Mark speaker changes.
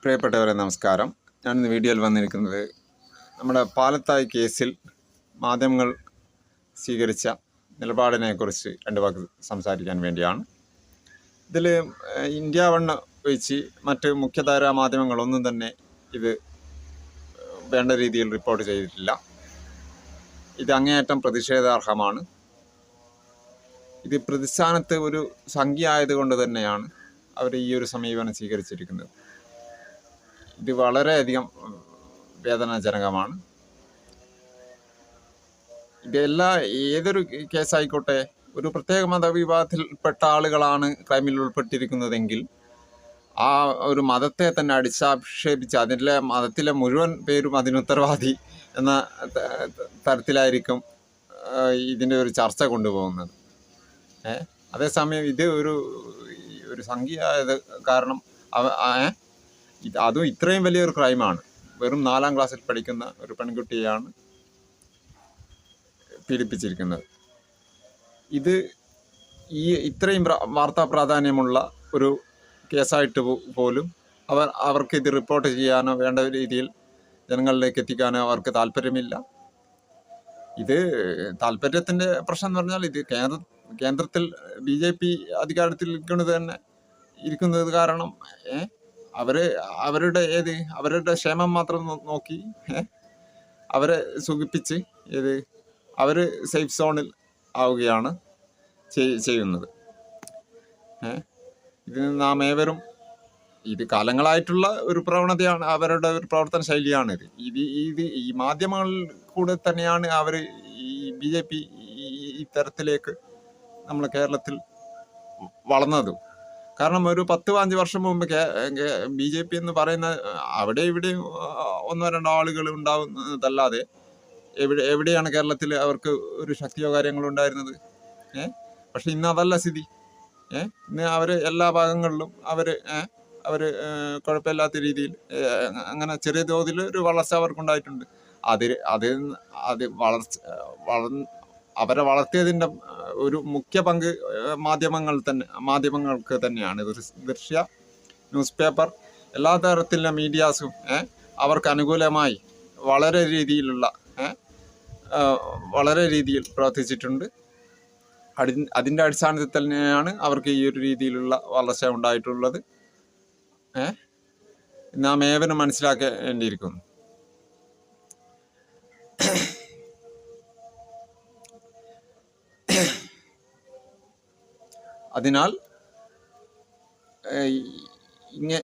Speaker 1: പ്രിയപ്പെട്ടവരെ നമസ്കാരം. ഞാനിന്ന് വീഡിയോയിൽ വന്നിരിക്കുന്നത് നമ്മുടെ പാലത്തായി കേസിൽ മാധ്യമങ്ങൾ സ്വീകരിച്ച നിലപാടിനെക്കുറിച്ച് രണ്ട് വാക്ക് സംസാരിക്കാൻ വേണ്ടിയാണ്. ഇതിൽ ഇന്ത്യ വണ്ണ് വെച്ച് മറ്റ് മുഖ്യധാരാ മാധ്യമങ്ങളൊന്നും തന്നെ ഇത് വേണ്ട രീതിയിൽ റിപ്പോർട്ട് ചെയ്തിട്ടില്ല. ഇത് അങ്ങേയറ്റം പ്രതിഷേധാർഹമാണ്. ഇത് പ്രതിസ്ഥാനത്ത് ഒരു സംഖ്യ ആയതുകൊണ്ട് തന്നെയാണ് അവർ ഈ ഒരു സമീപനം സ്വീകരിച്ചിരിക്കുന്നത്. ഇത് വളരെയധികം വേദനാജനകമാണ്. ഏതൊരു കേസായിക്കോട്ടെ, ഒരു പ്രത്യേക മതവിഭാഗത്തിൽപ്പെട്ട ആളുകളാണ് ക്രൈമിൽ ഉൾപ്പെട്ടിരിക്കുന്നതെങ്കിൽ ആ ഒരു മതത്തെ തന്നെ അടിച്ചാക്ഷേപിച്ച് അതിലെ മതത്തിലെ മുഴുവൻ പേരും അതിനുത്തരവാദി എന്ന തരത്തിലായിരിക്കും ഇതിൻ്റെ ഒരു ചർച്ച കൊണ്ടുപോകുന്നത്. അതേസമയം ഇത് ഒരു സംഖ്യയായത് കാരണം അതും ഇത്രയും വലിയൊരു ക്രൈമാണ്. വെറും 4ാം ക്ലാസ്സിൽ പഠിക്കുന്ന ഒരു പെൺകുട്ടിയെയാണ് പീഡിപ്പിച്ചിരിക്കുന്നത്. ഇത് ഇത്രയും വാർത്താ പ്രാധാന്യമുള്ള ഒരു കേസായിട്ട് പോലും അവർക്ക് ഇത് റിപ്പോർട്ട് ചെയ്യാനോ വേണ്ട രീതിയിൽ ജനങ്ങളിലേക്ക് എത്തിക്കാനോ അവർക്ക് താല്പര്യമില്ല. ഇത് താല്പര്യത്തിൻ്റെ പ്രശ്നം എന്ന് പറഞ്ഞാൽ ഇത് കേന്ദ്രത്തിൽ BJP അധികാരത്തിൽ ഇരിക്കുന്നത് കാരണം അവരുടെ ക്ഷേമം മാത്രം നോക്കി അവരെ സുഖിപ്പിച്ച് അവർ സേഫ് സോണിൽ ആവുകയാണ് ചെയ്യുന്നത്. ഇതിന് നാം ഏവരും ഇത് കാലങ്ങളായിട്ടുള്ള ഒരു പ്രവണതയാണ്, അവരുടെ ഒരു പ്രവർത്തന ശൈലിയാണിത്. ഈ മാധ്യമങ്ങളിൽ കൂടെ തന്നെയാണ് അവർ ഈ BJP ഈ തരത്തിലേക്ക് നമ്മളെ കേരളത്തിൽ വളർന്നതും. കാരണം ഒരു 10-15 വർഷം മുമ്പ് BJP എന്ന് പറയുന്ന അവിടെ ഇവിടെയും 1-2 ആളുകൾ ഉണ്ടാവുന്നതല്ലാതെ എവിടെയാണ് കേരളത്തിൽ അവർക്ക് ഒരു ശക്തിയോ കാര്യങ്ങളോ ഉണ്ടായിരുന്നത്? പക്ഷെ ഇന്ന് അതല്ല സ്ഥിതി. ഇന്ന് അവർ എല്ലാ ഭാഗങ്ങളിലും അവർ കുഴപ്പമില്ലാത്ത രീതിയിൽ അങ്ങനെ ചെറിയ തോതിൽ ഒരു വളർച്ച അവർക്കുണ്ടായിട്ടുണ്ട്. അവരെ വളർത്തിയതിൻ്റെ ഒരു മുഖ്യ പങ്ക് മാധ്യമങ്ങൾക്ക് തന്നെയാണ്. ദൃശ്യ, ന്യൂസ് പേപ്പർ, എല്ലാ തരത്തിലുള്ള മീഡിയാസും അവർക്ക് അനുകൂലമായി വളരെ രീതിയിൽ പ്രവർത്തിച്ചിട്ടുണ്ട്. അതിൻ്റെ അടിസ്ഥാനത്തിൽ തന്നെയാണ് അവർക്ക് ഈ ഒരു രീതിയിലുള്ള വളർച്ച ഉണ്ടായിട്ടുള്ളത്. നാം ഏവനും മനസ്സിലാക്കേണ്ടിയിരിക്കുന്നു. അതിനാൽ